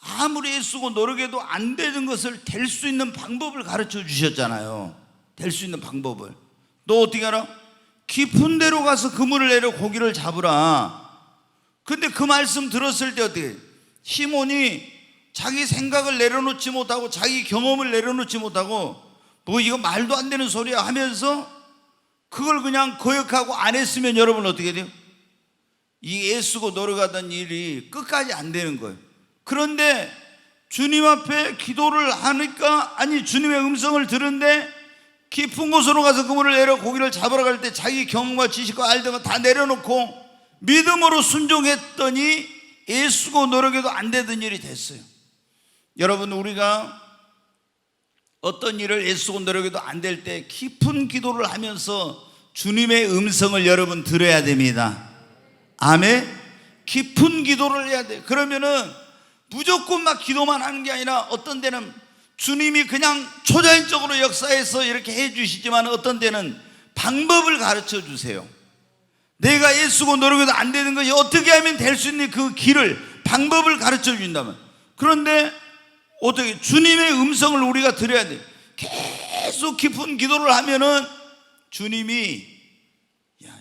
아무리 애쓰고 노력해도 안 되는 것을 될 수 있는 방법을 가르쳐 주셨잖아요. 될 수 있는 방법을. 너 어떻게 알아? 깊은 데로 가서 그물을 내려 고기를 잡으라. 근데 그 말씀 들었을 때 어떻게? 시몬이 자기 생각을 내려놓지 못하고 자기 경험을 내려놓지 못하고 뭐 이거 말도 안 되는 소리야 하면서 그걸 그냥 거역하고 안 했으면 여러분 어떻게 돼요? 이 애쓰고 노력하던 일이 끝까지 안 되는 거예요. 그런데 주님 앞에 기도를 하니까, 아니 주님의 음성을 들은데 깊은 곳으로 가서 그물을 내려 고기를 잡으러 갈 때 자기 경험과 지식과 알던 거 다 내려놓고 믿음으로 순종했더니 애쓰고 노력해도 안 되던 일이 됐어요. 여러분, 우리가 어떤 일을 애쓰고 노력해도 안 될 때 깊은 기도를 하면서 주님의 음성을 여러분 들어야 됩니다. 아멘. 깊은 기도를 해야 돼. 그러면은 무조건 막 기도만 하는 게 아니라 어떤 때는 주님이 그냥 초자연적으로 역사해서 이렇게 해 주시지만 어떤 때는 방법을 가르쳐 주세요. 내가 애쓰고 노력해도 안 되는 것이 어떻게 하면 될 수 있는 그 길을, 방법을 가르쳐 준다면. 그런데 어떻게 주님의 음성을 우리가 들어야 돼. 계속 깊은 기도를 하면은 주님이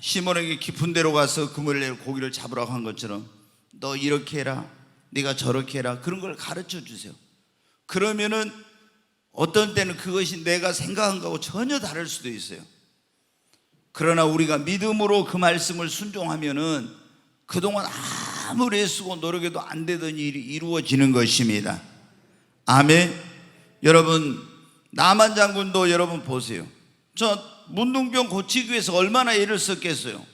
시몬에게 깊은 데로 가서 그물을 내려 고기를 잡으라고 한 것처럼 너 이렇게 해라, 네가 저렇게 해라, 그런 걸 가르쳐 주세요. 그러면은 어떤 때는 그것이 내가 생각한 거하고 전혀 다를 수도 있어요. 그러나 우리가 믿음으로 그 말씀을 순종하면은 그동안 아무리 애쓰고 노력해도 안 되던 일이 이루어지는 것입니다. 아멘. 여러분, 나만 장군도 여러분 보세요. 저 문둥병 고치기 위해서 얼마나 애를 썼겠어요.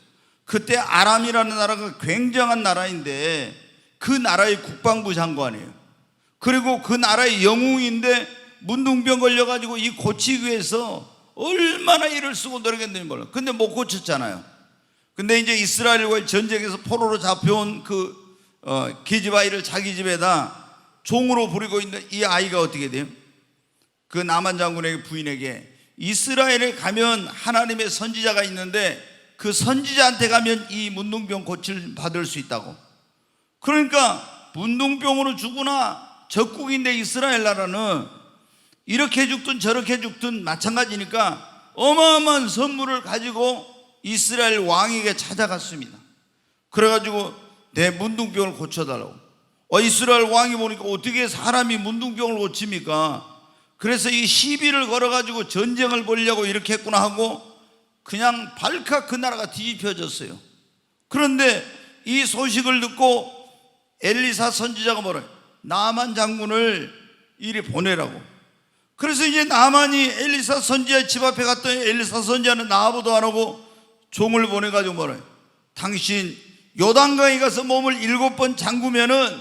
그때 아람이라는 나라가 굉장한 나라인데 그 나라의 국방부 장관이에요. 그리고 그 나라의 영웅인데 문둥병 걸려가지고 이 고치기 위해서 얼마나 일을 쓰고 노력했는지 몰라. 근데 못 고쳤잖아요. 근데 이제 이스라엘과의 전쟁에서 포로로 잡혀온 기집아이를 자기 집에다 종으로 부리고 있는 이 아이가 어떻게 돼요? 그 나만 장군의 부인에게 이스라엘에 가면 하나님의 선지자가 있는데 그 선지자한테 가면 이 문둥병 고칠 받을 수 있다고. 그러니까 문둥병으로 죽으나 적국인데 이스라엘 나라는 이렇게 죽든 저렇게 죽든 마찬가지니까 어마어마한 선물을 가지고 이스라엘 왕에게 찾아갔습니다. 그래가지고 내 문둥병을 고쳐달라고. 이스라엘 왕이 보니까 어떻게 사람이 문둥병을 고칩니까? 그래서 이 시비를 걸어가지고 전쟁을 벌려고 이렇게 했구나 하고 그냥 발칵 그 나라가 뒤집혀졌어요. 그런데 이 소식을 듣고 엘리사 선지자가 뭐래요? 나만 장군을 이리 보내라고. 그래서 이제 나만이 엘리사 선지자 집 앞에 갔더니 엘리사 선지자는 나보도 안 하고 종을 보내가지고 뭐래요? 당신 요단강에 가서 몸을 7번 잠그면은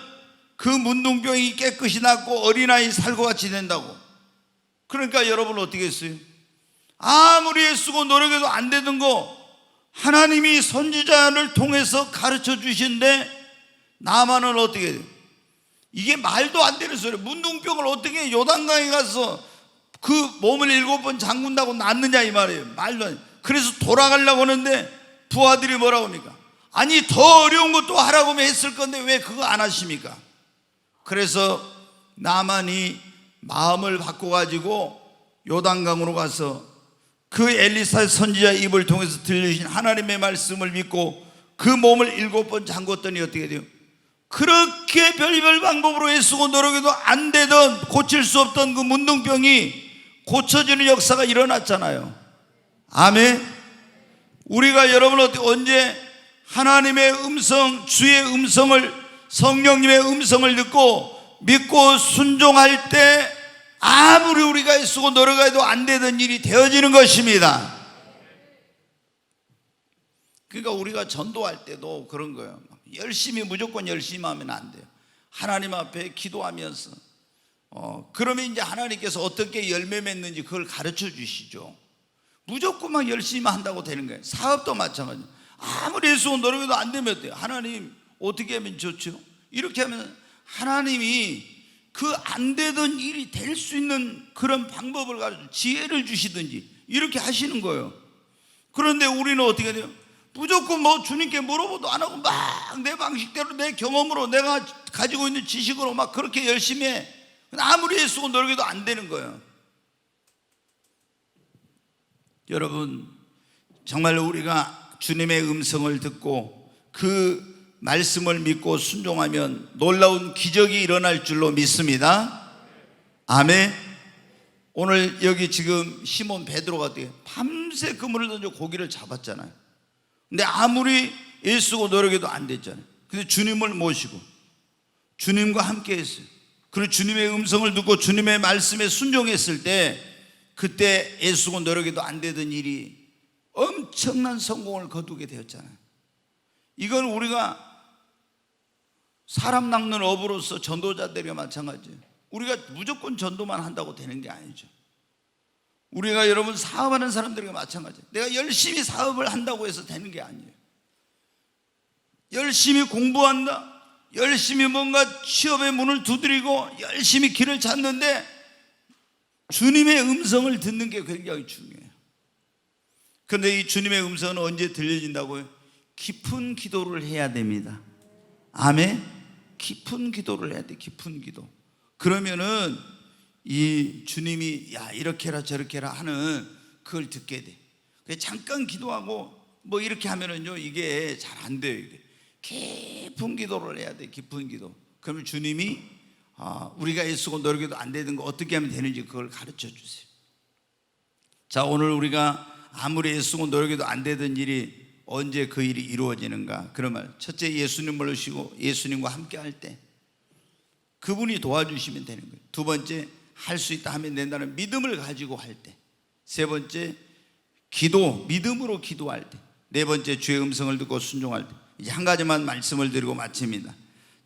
그 문둥병이 깨끗이 낫고 어린아이 살고 같이 된다고. 그러니까 여러분 어떻게 했어요? 아무리 애쓰고 노력해도 안 되던 거 하나님이 선지자를 통해서 가르쳐 주신데 나만은 어떻게 돼요? 이게 말도 안 되는 소리예요. 문둥병을 어떻게 요단강에 가서 그 몸을 7번 잠근다고 낫느냐 이 말이에요. 말도 안 돼요. 그래서 돌아가려고 하는데 부하들이 뭐라고 합니까? 아니 더 어려운 것도 하라고 하면 했을 건데 왜 그거 안 하십니까? 그래서 나만이 마음을 바꿔가지고 요단강으로 가서 그 엘리사 선지자 입을 통해서 들려주신 하나님의 말씀을 믿고 그 몸을 7번 잠궜더니 어떻게 돼요? 그렇게 별별 방법으로 애쓰고 노력해도 안 되던 고칠 수 없던 그 문둥병이 고쳐지는 역사가 일어났잖아요. 아멘. 우리가 여러분 언제 하나님의 음성, 주의 음성을, 성령님의 음성을 듣고 믿고 순종할 때 아무리 우리가 애쓰고 노력해도 안 되던 일이 되어지는 것입니다. 그러니까 우리가 전도할 때도 그런 거예요. 무조건 열심히 하면 안 돼요. 하나님 앞에 기도하면서 그러면 이제 하나님께서 어떻게 열매 맺는지 그걸 가르쳐 주시죠. 무조건 막 열심히 한다고 되는 거예요. 사업도 마찬가지예요. 아무리 애쓰고 노력해도 안 되면 어때요? 하나님 어떻게 하면 좋죠? 이렇게 하면 하나님이 그 안 되던 일이 될 수 있는 그런 방법을 가르쳐 지혜를 주시든지 이렇게 하시는 거예요. 그런데 우리는 어떻게 돼요? 무조건 뭐 주님께 물어보도 안 하고 막 내 방식대로 내 경험으로 내가 가지고 있는 지식으로 막 그렇게 열심히 해. 아무리 애쓰고 노력해도 안 되는 거예요. 여러분 정말 우리가 주님의 음성을 듣고 그 말씀을 믿고 순종하면 놀라운 기적이 일어날 줄로 믿습니다. 아멘. 오늘 여기 지금 시몬 베드로가 밤새 그물을 던져 고기를 잡았잖아요. 근데 아무리 애쓰고 노력해도 안 됐잖아요. 근데 주님을 모시고 주님과 함께 했어요. 그리고 주님의 음성을 듣고 주님의 말씀에 순종했을 때 그때 애쓰고 노력해도 안 되던 일이 엄청난 성공을 거두게 되었잖아요. 이건 우리가 사람 낚는 업으로서 전도자들이 마찬가지예요. 우리가 무조건 전도만 한다고 되는 게 아니죠. 우리가 여러분 사업하는 사람들과 마찬가지예요. 내가 열심히 사업을 한다고 해서 되는 게 아니에요. 열심히 공부한다, 열심히 뭔가 취업의 문을 두드리고 열심히 길을 찾는데 주님의 음성을 듣는 게 굉장히 중요해요. 그런데 이 주님의 음성은 언제 들려진다고요? 깊은 기도를 해야 됩니다. 아멘. 깊은 기도를 해야 돼. 깊은 기도. 그러면은 이 주님이 야 이렇게 해라 저렇게 해라 하는 그걸 듣게 돼. 잠깐 기도하고 뭐 이렇게 하면은요 이게 잘 안 돼요. 이게 깊은 기도를 해야 돼. 깊은 기도. 그러면 주님이 우리가 애쓰고 노력해도 안 되는 거 어떻게 하면 되는지 그걸 가르쳐 주세요. 자, 오늘 우리가 아무리 애쓰고 노력해도 안 되던 일이 언제 그 일이 이루어지는가? 그러면 첫째 예수님을 모시고 예수님과 함께 할 때 그분이 도와주시면 되는 거예요. 두 번째 할 수 있다 하면 된다는 믿음을 가지고 할 때. 세 번째 기도, 믿음으로 기도할 때. 네 번째, 주의 음성을 듣고 순종할 때. 이제 한 가지만 말씀을 드리고 마칩니다.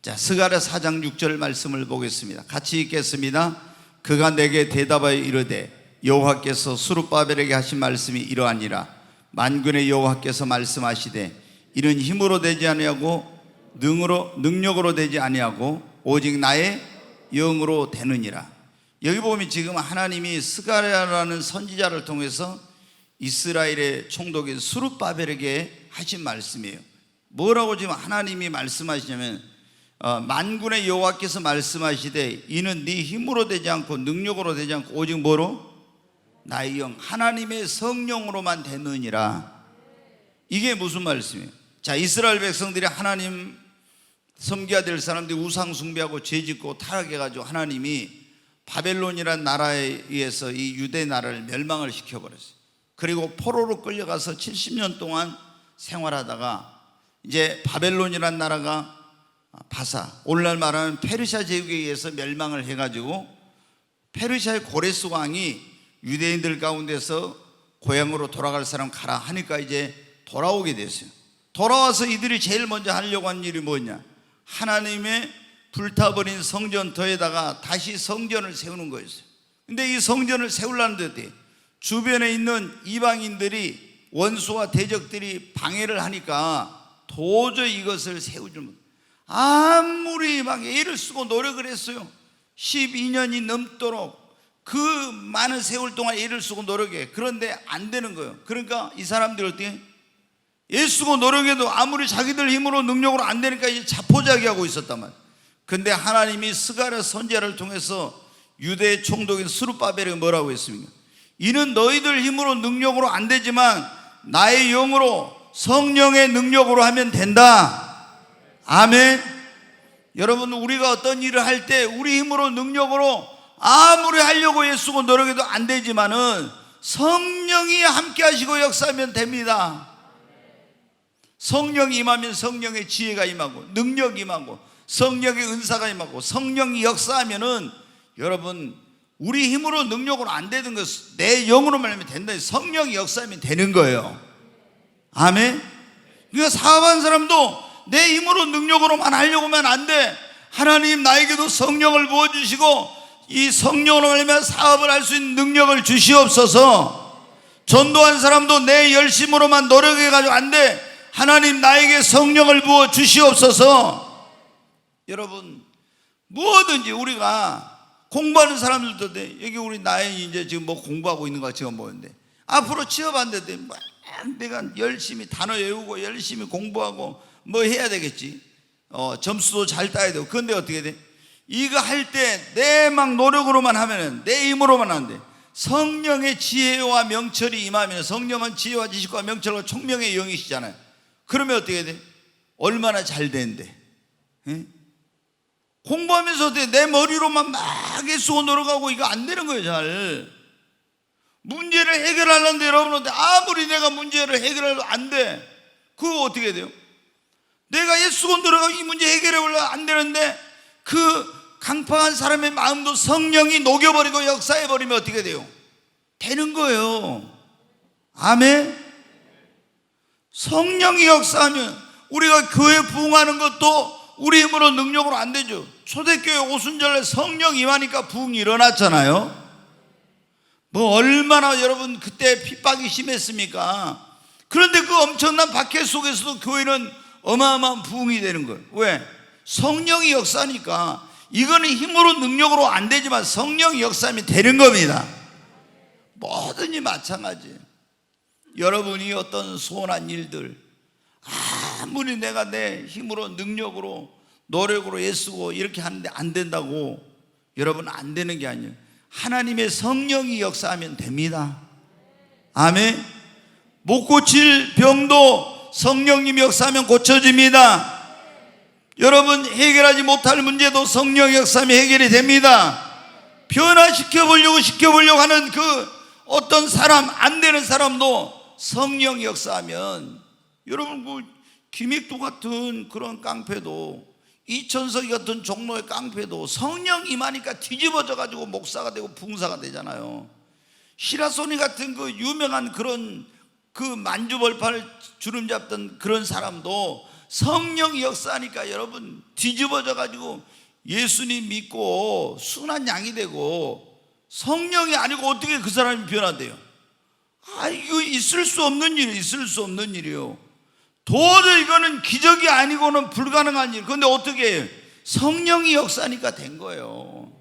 자, 스가랴 4장 6절 말씀을 보겠습니다. 같이 읽겠습니다. 그가 내게 대답하여 이르되 여호와께서 스룹바벨에게 하신 말씀이 이러하니라. 만군의 여호와께서 말씀하시되 이는 힘으로 되지 아니하고 능력으로 되지 아니하고 오직 나의 영으로 되느니라. 여기 보면 지금 하나님이 스가랴라는 선지자를 통해서 이스라엘의 총독인 스룹바벨에게 하신 말씀이에요. 뭐라고 지금 하나님이 말씀하시냐면 만군의 여호와께서 말씀하시되 이는 네 힘으로 되지 않고 능력으로 되지 않고 오직 뭐로? 나의 영, 하나님의 성령으로만 되느니라. 이게 무슨 말씀이에요? 자, 이스라엘 백성들이 하나님 섬겨야 될 사람들이 우상 숭배하고 죄짓고 타락해가지고 하나님이 바벨론이라는 나라에 의해서 이 유대 나라를 멸망을 시켜버렸어요. 그리고 포로로 끌려가서 70년 동안 생활하다가 이제 바벨론이라는 나라가 바사, 오늘날 말하는 페르시아 제국에 의해서 멸망을 해가지고 페르시아의 고레스 왕이 유대인들 가운데서 고향으로 돌아갈 사람 가라 하니까 이제 돌아오게 됐어요. 돌아와서 이들이 제일 먼저 하려고 한 일이 뭐냐? 하나님의 불타버린 성전터에다가 다시 성전을 세우는 거였어요. 근데 이 성전을 세우려는데 주변에 있는 이방인들이, 원수와 대적들이 방해를 하니까 도저히 이것을 세우지 못해요. 아무리 막 애를 쓰고 노력을 했어요. 12년이 넘도록 그 많은 세월 동안 애를 쓰고 노력해. 그런데 안 되는 거예요. 그러니까 이 사람들이 어떻게 애 쓰고 노력해도 아무리 자기들 힘으로 능력으로 안 되니까 이제 자포자기하고 있었단 말이에요. 근데 하나님이 스가랴 선지자를 통해서 유대의 총독인 스룹바벨에게 뭐라고 했습니까? 이는 너희들 힘으로 능력으로 안 되지만 나의 영으로, 성령의 능력으로 하면 된다. 아멘. 여러분, 우리가 어떤 일을 할 때 우리 힘으로 능력으로 아무리 하려고 애쓰고 노력해도 안 되지만은 성령이 함께 하시고 역사하면 됩니다. 성령이 임하면 성령의 지혜가 임하고 능력이 임하고 성령의 은사가 임하고 성령이 역사하면은 여러분, 우리 힘으로 능력으로 안 되는 것 내 영으로만 하면 된다. 성령이 역사하면 되는 거예요. 아멘. 그러니까 사업한 사람도 내 힘으로 능력으로만 하려고만 안 돼. 하나님 나에게도 성령을 부어주시고 이 성령으로 하면 사업을 할 수 있는 능력을 주시옵소서. 전도한 사람도 내 열심으로만 노력해가지고 안 돼. 하나님 나에게 성령을 부어 주시옵소서. 여러분, 뭐든지 우리가 공부하는 사람들도 돼. 여기 우리 나이 이제 지금 뭐 공부하고 있는 거 지금 보는데 앞으로 취업 안 되대. 내가 열심히 단어 외우고 열심히 공부하고 뭐 해야 되겠지. 점수도 잘 따야 되고. 그런데 어떻게 돼? 이거 할 때 내 막 노력으로만 하면은 내 힘으로만 안 돼. 성령의 지혜와 명철이 임하면, 성령은 지혜와 지식과 명철과 총명의 영이시잖아요. 그러면 어떻게 돼? 얼마나 잘 되는데. 에? 공부하면서 내 머리로만 막 애쓰고 노력하고 이거 안 되는 거예요. 잘 문제를 해결하려는데 여러분한테 아무리 내가 문제를 해결해도 안 돼. 그거 어떻게 돼요? 내가 애쓰고 노력하고 이 문제 해결해 보려고 안 되는데 그 강팍한 사람의 마음도 성령이 녹여버리고 역사해버리면 어떻게 돼요? 되는 거예요. 아멘. 성령이 역사하면 우리가 교회 부흥하는 것도 우리 힘으로 능력으로 안 되죠. 초대교회 오순절에 성령 임하니까 부흥이 일어났잖아요. 뭐 얼마나 여러분 그때 핍박이 심했습니까? 그런데 그 엄청난 박해 속에서도 교회는 어마어마한 부흥이 되는 거예요. 왜? 성령이 역사하니까. 이거는 힘으로 능력으로 안 되지만 성령이 역사하면 되는 겁니다. 뭐든지 마찬가지예요. 여러분이 어떤 소원한 일들 아무리 내가 내 힘으로 능력으로 노력으로 애쓰고 이렇게 하는데 안 된다고 여러분 안 되는 게 아니에요. 하나님의 성령이 역사하면 됩니다. 아멘. 못 고칠 병도 성령님이 역사하면 고쳐집니다. 여러분 해결하지 못할 문제도 성령 역사하면 해결이 됩니다. 시켜보려고 하는 그 어떤 사람, 안 되는 사람도 성령 역사하면 여러분 그 김익도 같은 그런 깡패도, 이천석이 같은 종로의 깡패도 성령 임하니까 뒤집어져 가지고 목사가 되고 붕사가 되잖아요. 시라소니 같은 그 유명한 그런 그 만주벌판을 주름 잡던 그런 사람도 성령이 역사하니까 여러분 뒤집어져 가지고 예수님 믿고 순한 양이 되고, 성령이 아니고 어떻게 그 사람이 변한대요? 이거 있을 수 없는 일이에요. 있을 수 없는 일이에요. 도저히 이거는 기적이 아니고는 불가능한 일. 그런데 어떻게 해요? 성령이 역사하니까 된 거예요.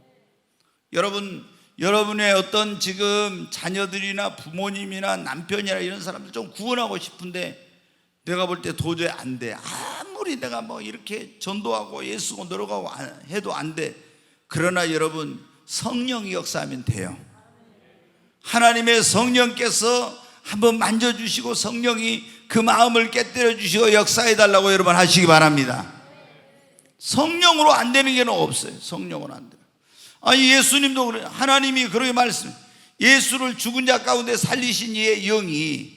여러분의 어떤 지금 자녀들이나 부모님이나 남편이나 이런 사람들 좀 구원하고 싶은데 내가 볼 때 도저히 안 돼. 아무리 내가 뭐 이렇게 전도하고 예수고 노력하고 해도 안 돼. 그러나 여러분, 성령이 역사하면 돼요. 하나님의 성령께서 한번 만져주시고 성령이 그 마음을 깨뜨려 주시고 역사해 달라고 여러분 하시기 바랍니다. 성령으로 안 되는 게 없어요. 성령으로 안 돼요. 예수님도 그래요. 하나님이 그렇게 말씀, 예수를 죽은 자 가운데 살리신 이의 영이,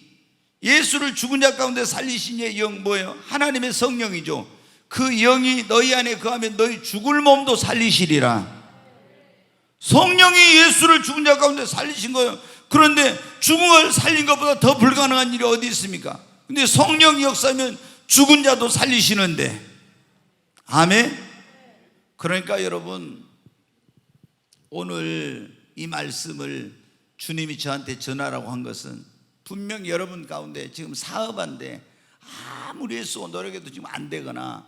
예수를 죽은 자 가운데 살리신 이의 영 뭐예요? 하나님의 성령이죠. 그 영이 너희 안에 거하면 너희 죽을 몸도 살리시리라. 성령이 예수를 죽은 자 가운데 살리신 거예요. 그런데 죽은 걸 살린 것보다 더 불가능한 일이 어디 있습니까? 근데 성령이 역사하면 죽은 자도 살리시는데. 아멘. 그러니까 여러분, 오늘 이 말씀을 주님이 저한테 전하라고 한 것은 분명히 여러분 가운데 지금 사업한데 아무리 애쓰고 노력해도 지금 안 되거나,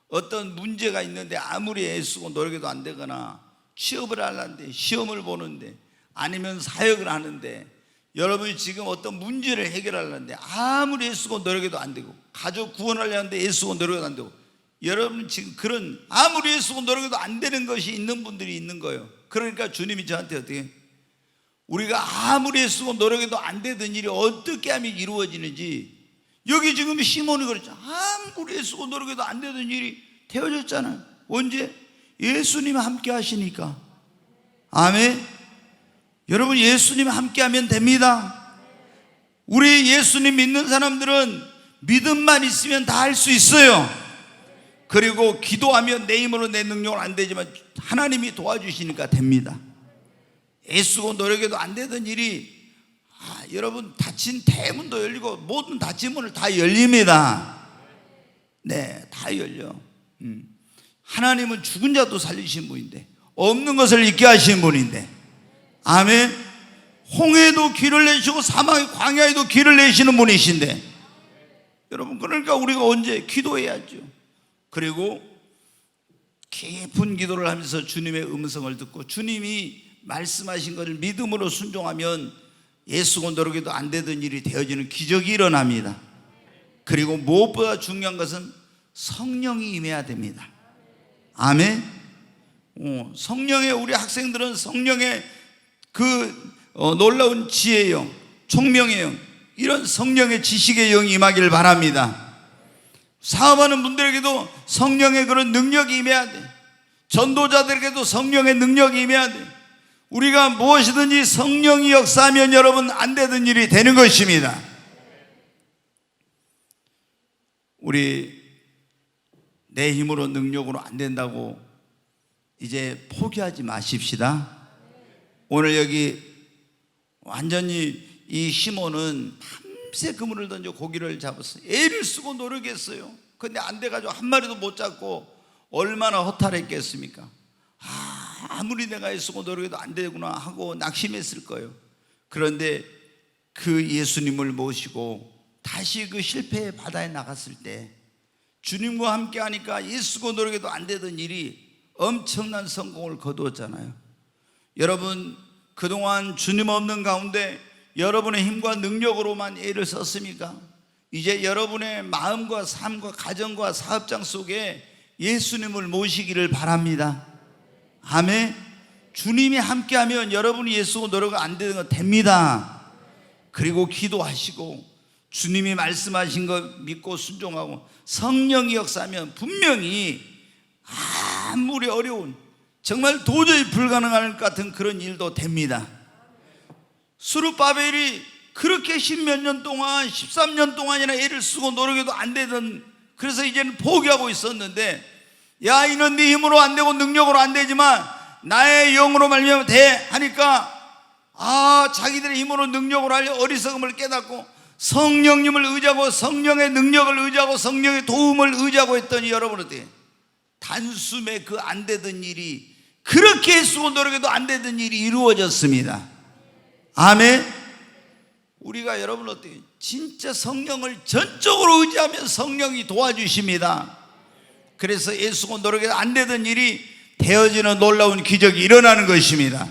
어떤 문제가 있는데 아무리 애쓰고 노력해도 안 되거나, 취업을 하려는데 시험을 보는데, 아니면 사역을 하는데 여러분이 지금 어떤 문제를 해결하려는데 아무리 애쓰고 노력해도 안 되고, 가족 구원하려는데 애쓰고 노력해도 안 되고, 여러분 지금 그런 아무리 애쓰고 노력해도 안 되는 것이 있는 분들이 있는 거예요. 그러니까 주님이 저한테 어떻게, 우리가 아무리 애쓰고 노력해도 안 되던 일이 어떻게 하면 이루어지는지, 여기 지금 시몬이 그랬죠. 아무리 애쓰고 노력해도 안 되던 일이 되어졌잖아요. 언제? 예수님 함께 하시니까. 아멘. 여러분, 예수님 함께 하면 됩니다. 우리 예수님 믿는 사람들은 믿음만 있으면 다 할 수 있어요. 그리고 기도하면 내 힘으로 내 능력으로 안 되지만 하나님이 도와주시니까 됩니다. 애쓰고 노력해도 안 되던 일이, 여러분 닫힌 대문도 열리고 모든 닫힌 문을 다 열립니다. 네, 다 열려. 하나님은 죽은 자도 살리신 분인데, 없는 것을 있게 하신 분인데. 아멘. 홍해도 길을 내시고 사막의 광야에도 길을 내시는 분이신데, 여러분 그러니까 우리가 언제 기도해야죠. 그리고 깊은 기도를 하면서 주님의 음성을 듣고 주님이 말씀하신 것을 믿음으로 순종하면 애쓰고 노력해도 안 되던 일이 되어지는 기적이 일어납니다. 그리고 무엇보다 중요한 것은 성령이 임해야 됩니다. 아멘. 성령의, 우리 학생들은 성령의 그 놀라운 지혜의 영, 총명의 영, 이런 성령의 지식의 영이 임하기를 바랍니다. 사업하는 분들에게도 성령의 그런 능력이 임해야 돼. 전도자들에게도 성령의 능력이 임해야 돼. 우리가 무엇이든지 성령이 역사하면 여러분 안 되던 일이 되는 것입니다. 우리 내 힘으로 능력으로 안 된다고 이제 포기하지 마십시다. 오늘 여기 완전히 이 시몬은 밤새 그물을 던져 고기를 잡았어요. 애를 쓰고 노력했어요. 근데 안 돼가지고 한 마리도 못 잡고 얼마나 허탈했겠습니까? 아무리 내가 애쓰고 노력해도 안 되구나 하고 낙심했을 거예요. 그런데 그 예수님을 모시고 다시 그 실패의 바다에 나갔을 때 주님과 함께 하니까 애쓰고 노력해도 안 되던 일이 엄청난 성공을 거두었잖아요. 여러분, 그동안 주님 없는 가운데 여러분의 힘과 능력으로만 애를 썼습니까? 이제 여러분의 마음과 삶과 가정과 사업장 속에 예수님을 모시기를 바랍니다. 아멘. 주님이 함께하면 여러분이 예수고 노력이 안 되는 거 됩니다. 그리고 기도하시고 주님이 말씀하신 거 믿고 순종하고 성령이 역사하면 분명히 아무리 어려운, 정말 도저히 불가능할 것 같은 그런 일도 됩니다. 스룹바벨이 그렇게 10몇 년 동안 13년 동안이나 애를 쓰고 노력해도 안 되던, 그래서 이제는 포기하고 있었는데, 야 이는 네 힘으로 안 되고 능력으로 안 되지만 나의 영으로 말미암아 돼 하니까 자기들의 힘으로 능력으로 하려 어리석음을 깨닫고 성령님을 의지하고 성령의 능력을 의지하고 성령의 도움을 의지하고 했더니 여러분 어때요? 단숨에 그 안 되던 일이, 그렇게 애쓰고 노력해도 안 되던 일이 이루어졌습니다. 아멘. 우리가 여러분 어때요? 진짜 성령을 전적으로 의지하면 성령이 도와주십니다. 그래서 애쓰고 노력해도 안 되던 일이 되어지는 놀라운 기적이 일어나는 것입니다.